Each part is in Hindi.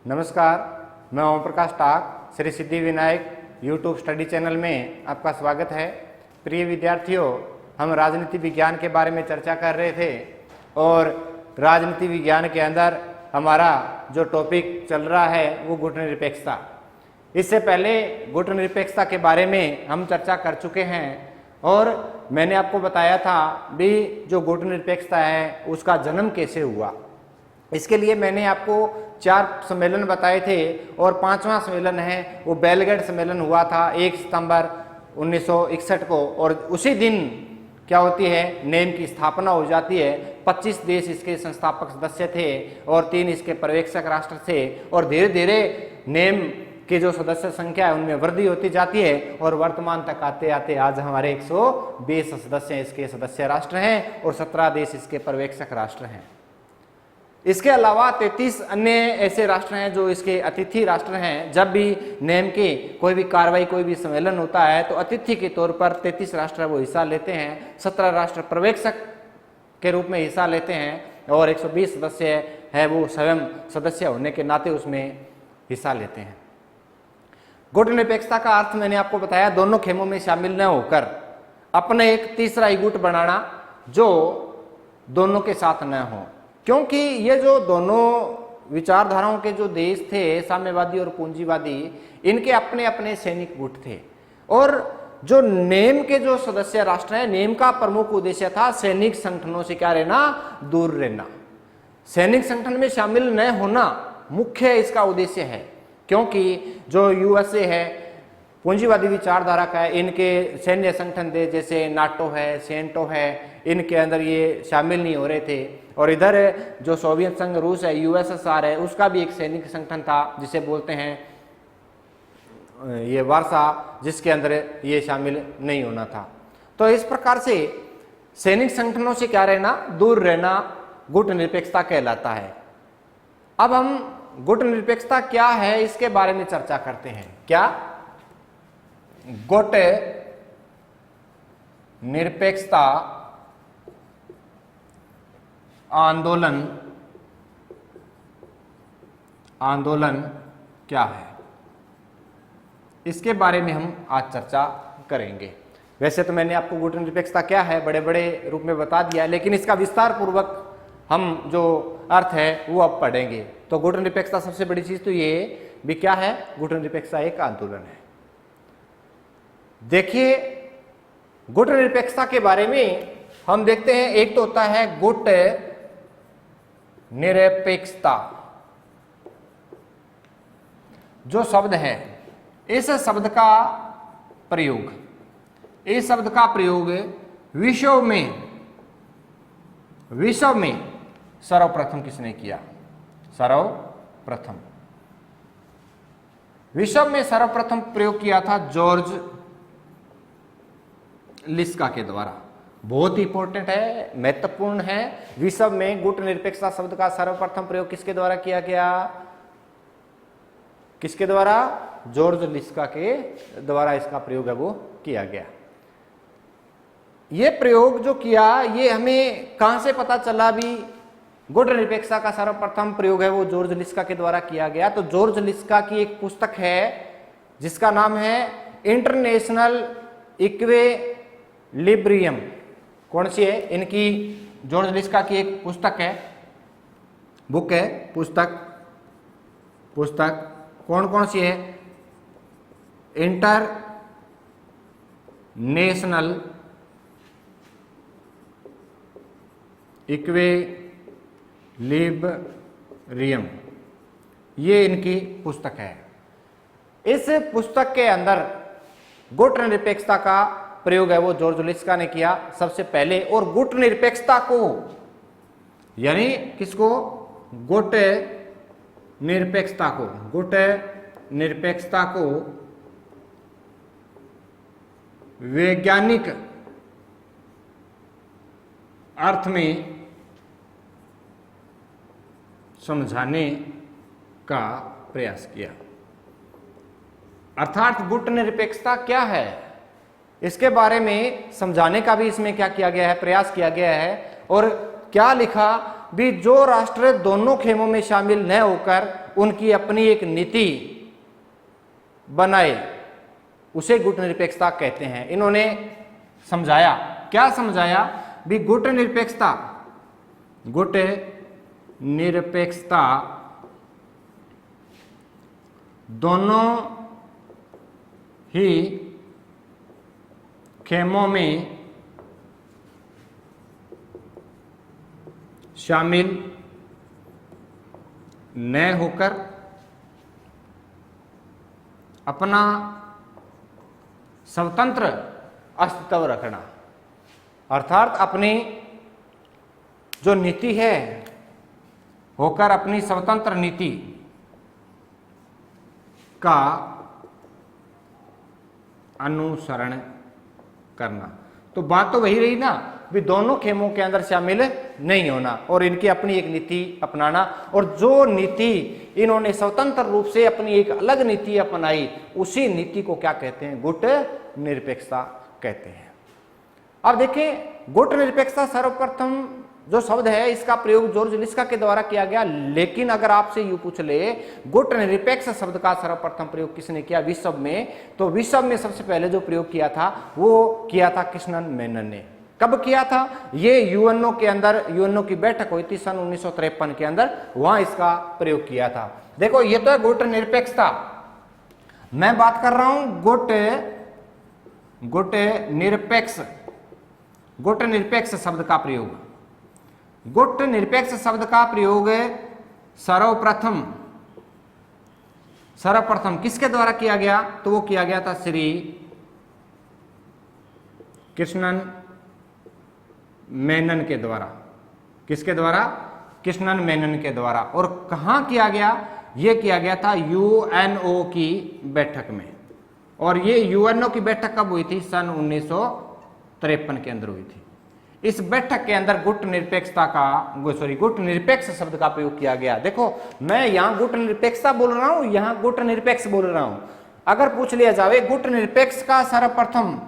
नमस्कार, मैं ओम प्रकाश टाक Shri Siddhi Vinayak YouTube study channel में आपका स्वागत है। प्रिय विद्यार्थियों, हम राजनीति विज्ञान के बारे में चर्चा कर रहे थे और राजनीति विज्ञान के अंदर हमारा जो टॉपिक चल रहा है वो गुटनिरपेक्षता। इससे पहले गुटनिरपेक्षता के बारे में हम चर्चा कर चुके हैं और मैंने आपको बताया था भी जो गुटनिरपेक्षता है उसका जन्म कैसे हुआ। इसके लिए मैंने आपको 4 सम्मेलन बताए थे और 5वां सम्मेलन है वो बेलग्रेड सम्मेलन हुआ था 1 सितंबर 1961 को। और उसी दिन क्या होती है, नेम की स्थापना हो जाती है। 25 देश इसके संस्थापक सदस्य थे और 3 इसके पर्यवेक्षक राष्ट्र थे और धीरे धीरे नेम की जो सदस्य संख्या है उनमें वृद्धि होती जाती है और वर्तमान तक आते आते आज हमारे 120 सदस्य इसके सदस्य राष्ट्र हैं और 17 देश इसके पर्यवेक्षक राष्ट्र हैं। इसके अलावा 33 अन्य ऐसे राष्ट्र हैं जो इसके अतिथि राष्ट्र हैं। जब भी नेम की कोई भी कार्रवाई, कोई भी सम्मेलन होता है तो अतिथि के तौर पर 33 राष्ट्र वो हिस्सा लेते हैं। 17 राष्ट्र पर्यवेक्षक के रूप में हिस्सा लेते हैं और 120 सदस्य है वो स्वयं सदस्य होने के नाते उसमें हिस्सा लेते हैं। गुटनिरपेक्षता का अर्थ मैंने आपको बताया, दोनों खेमों में शामिल न होकर अपने एक तीसरा ही गुट बनाना जो दोनों के साथ न हो, क्योंकि ये जो दोनों विचारधाराओं के जो देश थे, साम्यवादी और पूंजीवादी, इनके अपने अपने सैनिक गुट थे। और जो नेम के जो सदस्य राष्ट्र हैं, नेम का प्रमुख उद्देश्य था सैनिक संगठनों से क्या रहना, दूर रहना। सैनिक संगठन में शामिल न होना मुख्य इसका उद्देश्य है, क्योंकि जो यूएसए है पूंजीवादी विचारधारा का है, इनके सैन्य संगठन देश जैसे नाटो है, सेंटो है, इनके अंदर ये शामिल नहीं हो रहे थे। और इधर जो सोवियत संघ रूस है, यूएसएसआर है, उसका भी एक सैनिक संगठन था जिसे बोलते हैं ये वार्सा, जिसके अंदर ये शामिल नहीं होना था। तो इस प्रकार से सैनिक संगठनों से क्या रहना, दूर रहना गुटनिरपेक्षता कहलाता है। अब हम गुटनिरपेक्षता क्या है इसके बारे में चर्चा करते हैं। क्या गुट निरपेक्षता आंदोलन क्या है, इसके बारे में हम आज चर्चा करेंगे। वैसे तो मैंने आपको गुटनिरपेक्षता क्या है बड़े बड़े रूप में बता दिया, लेकिन इसका विस्तार पूर्वक हम जो अर्थ है वो अब पढ़ेंगे। तो गुटनिरपेक्षता सबसे बड़ी चीज तो ये भी क्या है, गुटनिरपेक्षता एक आंदोलन है। देखिए, गुटनिरपेक्षता के बारे में हम देखते हैं, एक तो होता है गुट निरपेक्षता। जो शब्द है, इस शब्द का प्रयोग, इस शब्द का प्रयोग विश्व में सर्वप्रथम किसने किया? विश्व में सर्वप्रथम प्रयोग किया था जॉर्ज लिस्का के द्वारा। बहुत ही इंपॉर्टेंट है, महत्वपूर्ण है। विश्व में गुटनिरपेक्षता शब्द का सर्वप्रथम प्रयोग किसके द्वारा किया गया? किसके द्वारा? जॉर्ज लिस्का के द्वारा इसका प्रयोग है वो किया गया। ये प्रयोग जो किया, ये हमें कहां से पता चला भी गुटनिरपेक्षता का सर्वप्रथम प्रयोग है वो जॉर्ज लिस्का के द्वारा किया गया? तो जॉर्ज लिस्का की एक पुस्तक है जिसका नाम है इंटरनेशनल इक्विलिब्रियम। कौन सी है? इनकी जॉर्ज लिस्का की एक पुस्तक है, बुक है, पुस्तक कौन सी है? इंटरनेशनल इक्विलिब्रियम, ये इनकी पुस्तक है। इस पुस्तक के अंदर गुटनिरपेक्षता का प्रयोग है वो जॉर्ज लिस्का ने किया सबसे पहले। और गुटनिरपेक्षता को, यानी किसको? गुटनिरपेक्षता को वैज्ञानिक अर्थ में समझाने का प्रयास किया। अर्थात गुटनिरपेक्षता क्या है इसके बारे में समझाने का भी इसमें क्या किया गया है, प्रयास किया गया है। और क्या लिखा भी जो राष्ट्र दोनों खेमों में शामिल न होकर उनकी अपनी एक नीति बनाए उसे गुटनिरपेक्षता कहते हैं। इन्होंने समझाया, क्या समझाया भी गुटनिरपेक्षता दोनों ही खेमों में शामिल न होकर अपना स्वतंत्र अस्तित्व रखना, अर्थात अपनी जो नीति है होकर अपनी स्वतंत्र नीति का अनुसरण करना। तो बात तो वही रही ना भी दोनों खेमों के अंदर शामिल नहीं होना और इनकी अपनी एक नीति अपनाना, और जो नीति इन्होंने स्वतंत्र रूप से अपनी एक अलग नीति अपनाई उसी नीति को क्या कहते हैं, गुट निरपेक्षता कहते हैं। अब देखिए गुट निरपेक्षता सर्वप्रथम जो शब्द है इसका प्रयोग जॉर्ज लिस्का के द्वारा किया गया, लेकिन अगर आपसे यूं पूछ ले गुट निरपेक्ष शब्द का सर्वप्रथम प्रयोग किसने किया विश्व में, तो विश्व में सबसे पहले जो प्रयोग किया था वो किया था कृष्णन मेनन ने। कब किया था? ये यूएनओ के अंदर, यूएनओ की बैठक हुई थी सन 1953 के अंदर, वहां इसका प्रयोग किया था। देखो ये तो है गुट निरपेक्षता, मैं बात कर रहा हूं गुट निरपेक्ष शब्द का प्रयोग। गुट निरपेक्ष शब्द का प्रयोग सर्वप्रथम किसके द्वारा किया गया, तो वो किया गया था श्री कृष्णन मेनन के द्वारा। किसके द्वारा? कृष्णन मेनन के द्वारा। और कहां किया गया? ये किया गया था यूएनओ की बैठक में, और ये यूएनओ की बैठक कब हुई थी? सन 1953 के अंदर हुई थी। इस बैठक के अंदर गुट निरपेक्ष शब्द का प्रयोग किया गया। देखो मैं यहां गुट निरपेक्षता बोल रहा हूं, यहां गुट निरपेक्ष बोल रहा हूं। अगर पूछ लिया जाए गुट निरपेक्ष का सर्वप्रथम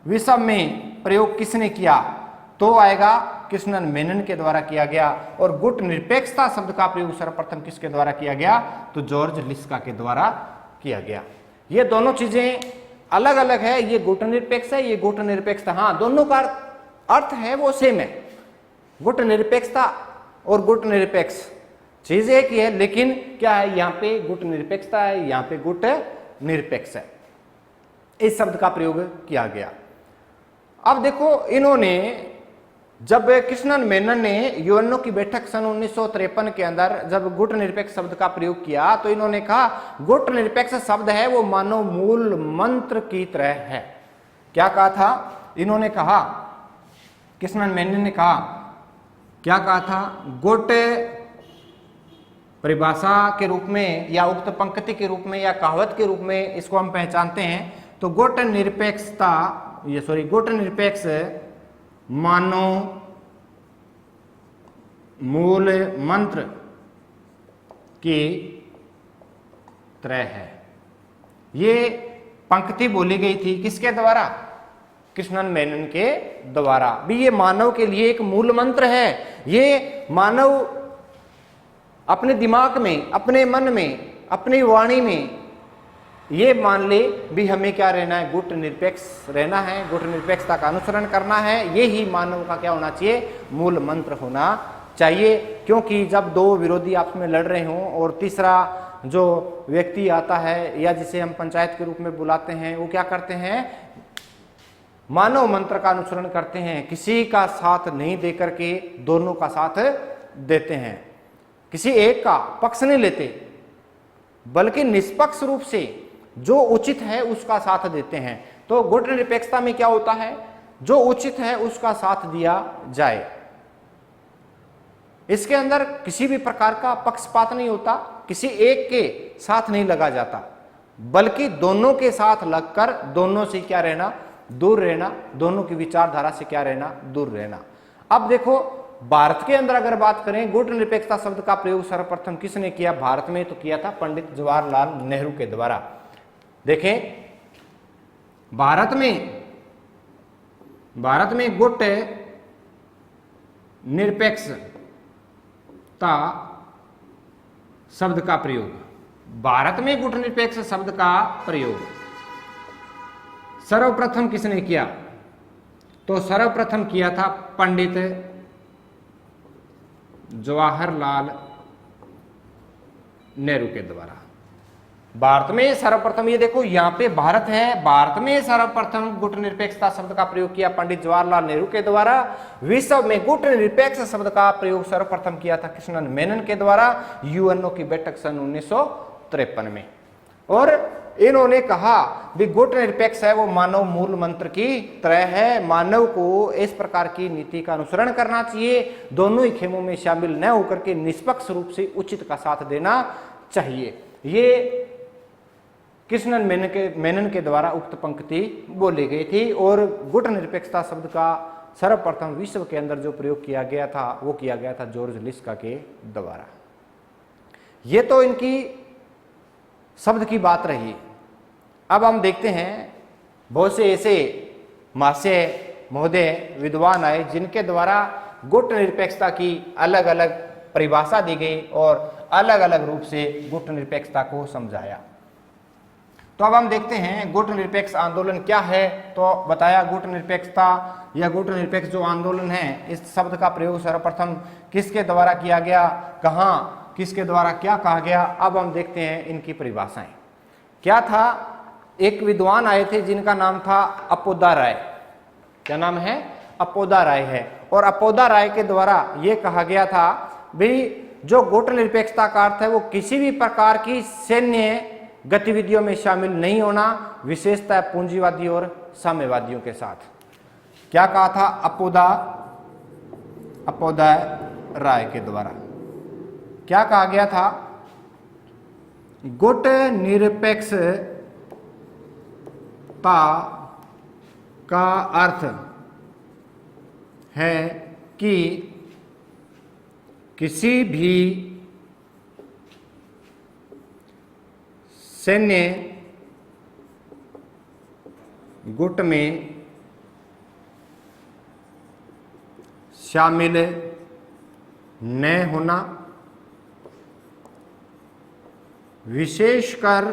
विश्व में प्रयोग किसने किया, तो आएगा कृष्णन मेनन के द्वारा किया गया। और गुट निरपेक्षता शब्द का प्रयोग सर्वप्रथम किसके द्वारा किया गया, तो जॉर्ज लिस्का के द्वारा किया गया। ये दोनों चीजें अलग अलग है, ये गुट निरपेक्ष है, ये गुट निरपेक्षता। हाँ, दोनों का अर्थ है वो सेम है। गुट निरपेक्षता और गुट निरपेक्ष चीज एक ही है, लेकिन क्या है, यहां पे गुट निरपेक्षता है, यहां पे गुट निरपेक्ष है। इस शब्द का प्रयोग किया गया। अब देखो इन्होंने, जब कृष्णन मेनन ने यूएनओ की बैठक सन 1953 के अंदर जब गुट निरपेक्ष शब्द का प्रयोग किया, तो इन्होंने कहा गुट निरपेक्ष शब्द है वो मानव मूल मंत्र की तरह है। क्या कहा था इन्होंने? कहा, कृष्णन मेनन ने कहा, क्या कहा था? गुट परिभाषा के रूप में या उक्त पंक्ति के रूप में या कहावत के रूप में इसको हम पहचानते हैं। तो गुट निरपेक्ष मानव मूल मंत्र की तरह है। ये पंक्ति बोली गई थी किसके द्वारा? कृष्णन मेनन के द्वारा। भी ये मानव के लिए एक मूल मंत्र है। ये मानव अपने दिमाग में, अपने मन में, अपनी वाणी में ये मान ले भी हमें क्या रहना है, गुट निरपेक्ष रहना है, गुट निरपेक्षता का अनुसरण करना है। ये ही मानव का क्या होना चाहिए, मूल मंत्र होना चाहिए। क्योंकि जब दो विरोधी आपस में लड़ रहे हों और तीसरा जो व्यक्ति आता है या जिसे हम पंचायत के रूप में बुलाते हैं, वो क्या करते हैं, मानव मंत्र का अनुसरण करते हैं। किसी का साथ नहीं देकर के दोनों का साथ देते हैं, किसी एक का पक्ष नहीं लेते, बल्कि निष्पक्ष रूप से जो उचित है उसका साथ देते हैं। तो गुट निरपेक्षता में क्या होता है, जो उचित है उसका साथ दिया जाए। इसके अंदर किसी भी प्रकार का पक्षपात नहीं होता, किसी एक के साथ नहीं लगा जाता, बल्कि दोनों के साथ लगकर दोनों से क्या रहना, दूर रहना, दोनों की विचारधारा से क्या रहना, दूर रहना। अब देखो भारत के अंदर अगर बात करें, गुट निरपेक्षता शब्द का प्रयोग सर्वप्रथम किसने किया भारत में, तो किया था पंडित जवाहरलाल नेहरू के द्वारा। देखें भारत में गुट निरपेक्ष शब्द का प्रयोग, भारत में गुटनिरपेक्ष शब्द का प्रयोग सर्वप्रथम किसने किया? तो सर्वप्रथम किया था पंडित जवाहरलाल नेहरू के द्वारा। भारत में सर्वप्रथम, ये देखो यहां पे भारत है, भारत में सर्वप्रथम गुटनिरपेक्षता शब्द का प्रयोग किया पंडित जवाहरलाल नेहरू के द्वारा। विश्व में गुटनिरपेक्ष शब्द का प्रयोग सर्वप्रथम किया था कृष्णन मेनन के द्वारा यूएनओ की बैठक सन 1953 में। और इन्होंने कहा भी गुटनिरपेक्ष है वो मानव मूल मंत्र की तरह है, मानव को इस प्रकार की नीति का अनुसरण करना चाहिए, दोनों ही खेमों में शामिल न होकर के निष्पक्ष रूप से उचित का साथ देना चाहिए। ये कृष्णन मेनन के द्वारा उक्त पंक्ति बोली गई थी। और गुटनिरपेक्षता शब्द का सर्वप्रथम विश्व के अंदर जो प्रयोग किया गया था वो किया गया था जॉर्ज लिस्का के द्वारा। ये तो इनकी शब्द की बात रही। अब हम देखते हैं बहुत से ऐसे महाशय महोदय विद्वान आए जिनके द्वारा गुटनिरपेक्षता की अलग अलग परिभाषा दी गई और अलग अलग रूप से गुटनिरपेक्षता को समझाया। तो अब हम देखते हैं गुटनिरपेक्ष आंदोलन क्या है। तो बताया गुटनिरपेक्षता या गुटनिरपेक्ष जो आंदोलन है, इस शब्द का प्रयोग सर्वप्रथम किसके द्वारा किया गया, कहाँ, किसके द्वारा क्या कहा गया। अब हम देखते हैं इनकी परिभाषाएं क्या था। एक विद्वान आए थे जिनका नाम था अपोदा राय। क्या नाम है? अपोदा राय है। और अपोदा राय के द्वारा यह कहा गया था भाई जो गुटनिरपेक्षता का अर्थ है वो किसी भी प्रकार की सैन्य गतिविधियों में शामिल नहीं होना, विशेषतः पूंजीवादी और साम्यवादियों के साथ। क्या कहा था अपोदा राय के द्वारा? क्या कहा गया था? गुटनिरपेक्षता का अर्थ है कि किसी भी सैन्य गुट में शामिल न होना, विशेषकर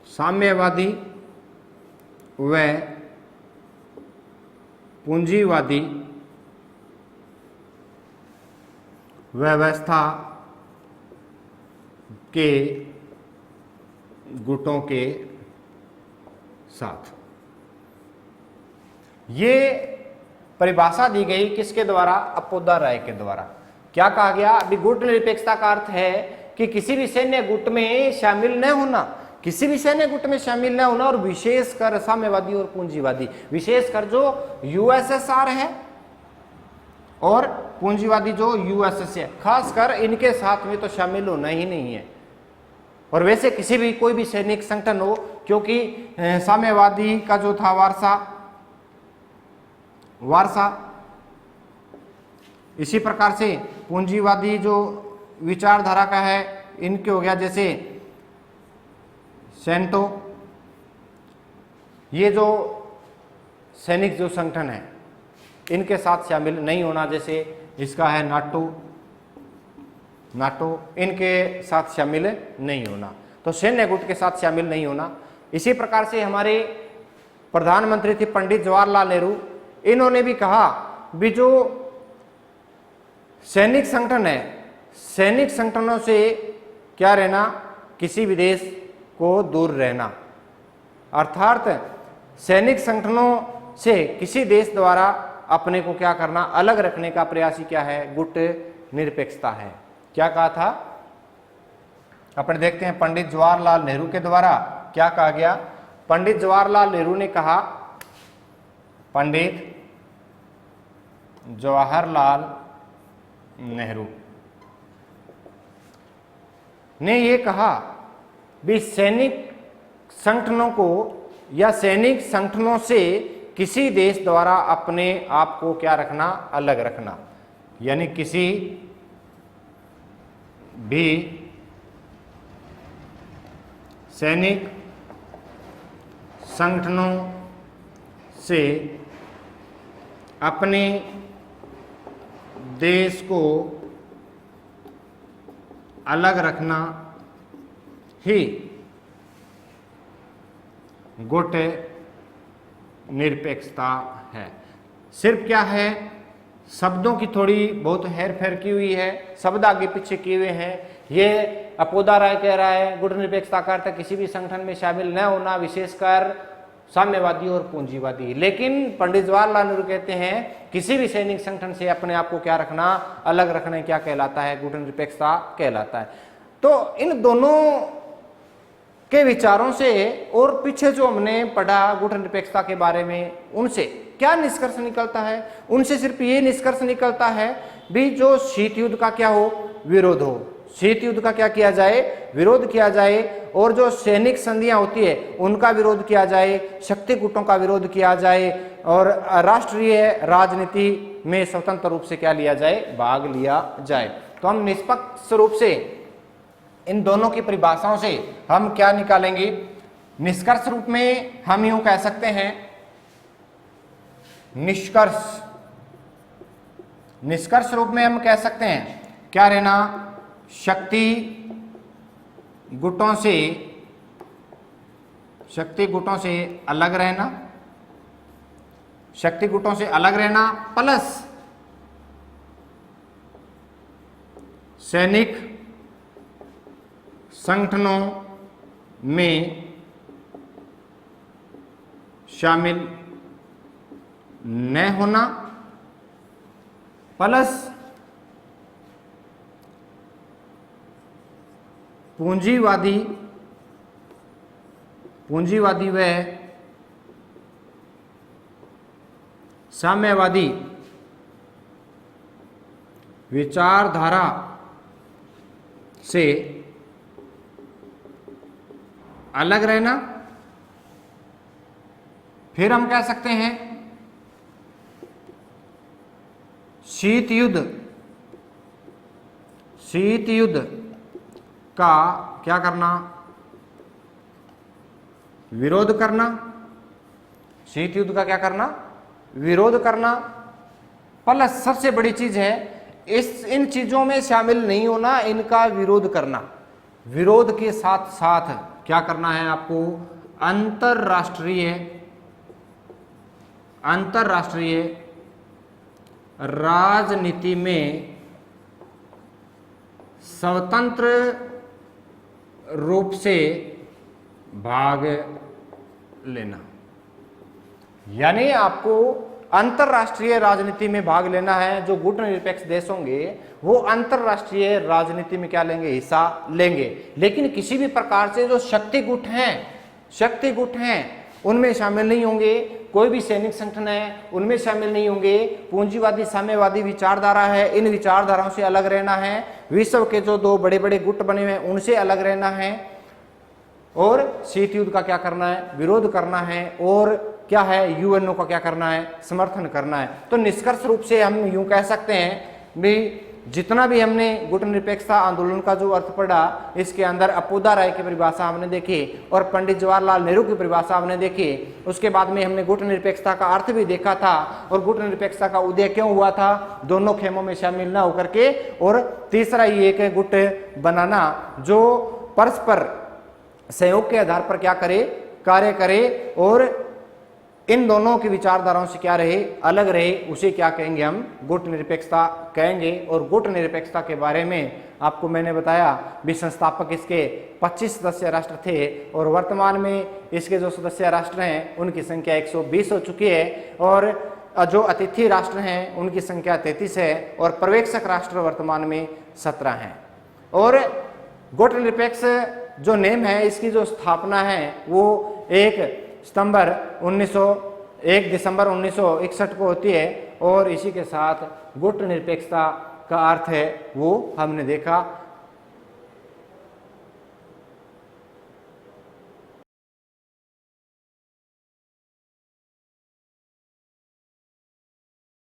साम्यवादी व पूंजीवादी व्यवस्था के गुटों के साथ। ये परिभाषा दी गई किसके द्वारा? अपोदा राय के द्वारा। क्या कहा गया? अभी गुटनिरपेक्षता का अर्थ है कि किसी भी सैन्य गुट में शामिल न होना, किसी भी सैन्य गुट में शामिल न होना, और विशेषकर साम्यवादी और पूंजीवादी, विशेषकर जो यूएसएसआर है और पूंजीवादी जो यूएसएस है, खासकर इनके साथ में तो शामिल होना ही नहीं है। और वैसे किसी भी कोई भी सैनिक संगठन हो, क्योंकि साम्यवादी का जो था वारसा, इसी प्रकार से पूंजीवादी जो विचारधारा का है इनके हो गया जैसे सेंटो। ये जो सैनिक जो संगठन है इनके साथ शामिल नहीं होना, जैसे इसका है नाटो, इनके साथ शामिल नहीं होना, तो सैन्य गुट के साथ शामिल नहीं होना। इसी प्रकार से हमारे प्रधानमंत्री थे पंडित जवाहरलाल नेहरू, इन्होंने भी कहा भी जो सैनिक संगठन है, सैनिक संगठनों से क्या रहना, किसी भी देश को दूर रहना, अर्थात सैनिक संगठनों से किसी देश द्वारा अपने को क्या करना, अलग रखने का प्रयास ही क्या है, गुट निरपेक्षता है। क्या कहा था? अपन देखते हैं पंडित जवाहरलाल नेहरू के द्वारा क्या कहा गया। पंडित जवाहरलाल नेहरू ने कहा, पंडित जवाहरलाल नेहरू ने ये कहा भी सैनिक संगठनों को या सैनिक संगठनों से किसी देश द्वारा अपने आप को क्या रखना, अलग रखना, यानी किसी भी सैनिक संगठनों से अपने देश को अलग रखना ही गुट निरपेक्षता है। सिर्फ क्या है, शब्दों की थोड़ी बहुत हेर फेर की हुई है, शब्द आगे पीछे किए हुए हैं। ये अपोदा राय कह रहा है गुट निरपेक्षता का अर्थ किसी भी संगठन में शामिल न होना, विशेषकर साम्यवादी और पूंजीवादी। लेकिन पंडित जवाहरलाल नेहरू कहते हैं किसी भी सैनिक संगठन से अपने आप को क्या रखना, अलग रखना क्या कहलाता है, गुट निरपेक्षता कहलाता है। तो इन दोनों के विचारों से और पीछे जो हमने पढ़ा गुट निरपेक्षता के बारे में, उनसे क्या निष्कर्ष निकलता है? उनसे सिर्फ ये निष्कर्ष निकलता है भी जो शीत युद्ध का क्या हो, विरोध हो, शीत युद्ध का क्या किया जाए, विरोध किया जाए, और जो सैनिक संधियां होती है उनका विरोध किया जाए, शक्ति गुटों का विरोध किया जाए, और राष्ट्रीय राजनीति में स्वतंत्र रूप से क्या लिया जाए, भाग लिया जाए। तो हम निष्पक्ष रूप से इन दोनों की परिभाषाओं से हम क्या निकालेंगे? निष्कर्ष रूप में हम यूं कह सकते हैं, निष्कर्ष रूप में हम कह सकते हैं क्या रहना, शक्ति गुटों से अलग रहना, शक्ति गुटों से अलग रहना प्लस सैनिक संगठनों में शामिल न होना प्लस पूंजीवादी व साम्यवादी विचारधारा से अलग रहना। फिर हम कह सकते हैं शीत युद्ध का क्या करना, विरोध करना, शीत युद्ध का क्या करना, विरोध करना। प्लस सबसे बड़ी चीज है, इन चीजों में शामिल नहीं होना, इनका विरोध करना। विरोध के साथ साथ क्या करना है आपको, अंतरराष्ट्रीय राजनीति में स्वतंत्र रूप से भाग लेना। यानी आपको अंतरराष्ट्रीय राजनीति में भाग लेना है। जो गुट निरपेक्ष देश होंगे वो अंतरराष्ट्रीय राजनीति में क्या लेंगे, हिस्सा लेंगे। लेकिन किसी भी प्रकार से जो शक्ति गुट हैं उनमें शामिल नहीं होंगे। कोई भी सैनिक संगठन है उनमें शामिल नहीं होंगे। पूंजीवादी साम्यवादी विचारधारा है, इन विचारधाराओं से अलग रहना है। विश्व के जो दो बड़े बड़े गुट बने हुए हैं उनसे अलग रहना है। और शीत युद्ध का क्या करना है, विरोध करना है। और क्या है, यूएनओ का क्या करना है, समर्थन करना है। तो निष्कर्ष रूप से हम यूं कह सकते हैं भी जितना भी हमने गुट निरपेक्षता आंदोलन का जो अर्थ पढ़ा, इसके अंदर अपोदा राय की परिभाषा हमने देखी और पंडित जवाहरलाल नेहरू की परिभाषा हमने देखी। उसके बाद में हमने गुट निरपेक्षता का अर्थ भी देखा था और गुट निरपेक्षता का उदय क्यों हुआ था, दोनों खेमों में शामिल न होकर के। और तीसरा ये एक गुट बनाना जो परस्पर सहयोग के आधार पर क्या करे, कार्य करे और इन दोनों की विचारधाराओं से क्या रहे, अलग रहे, उसे क्या कहेंगे, हम गुट निरपेक्षता कहेंगे। और गुट निरपेक्षता के बारे में आपको मैंने बताया भी संस्थापक इसके 25 सदस्य राष्ट्र थे और वर्तमान में इसके जो सदस्य राष्ट्र हैं उनकी संख्या 120 हो चुकी है। और जो अतिथि राष्ट्र हैं उनकी संख्या 33 है और पर्यवेक्षक राष्ट्र वर्तमान में 17 हैं। और गुट निरपेक्ष जो नेम है, इसकी जो स्थापना है वो 1 दिसंबर 1961 को होती है। और इसी के साथ गुट निरपेक्षता का अर्थ है वो हमने देखा।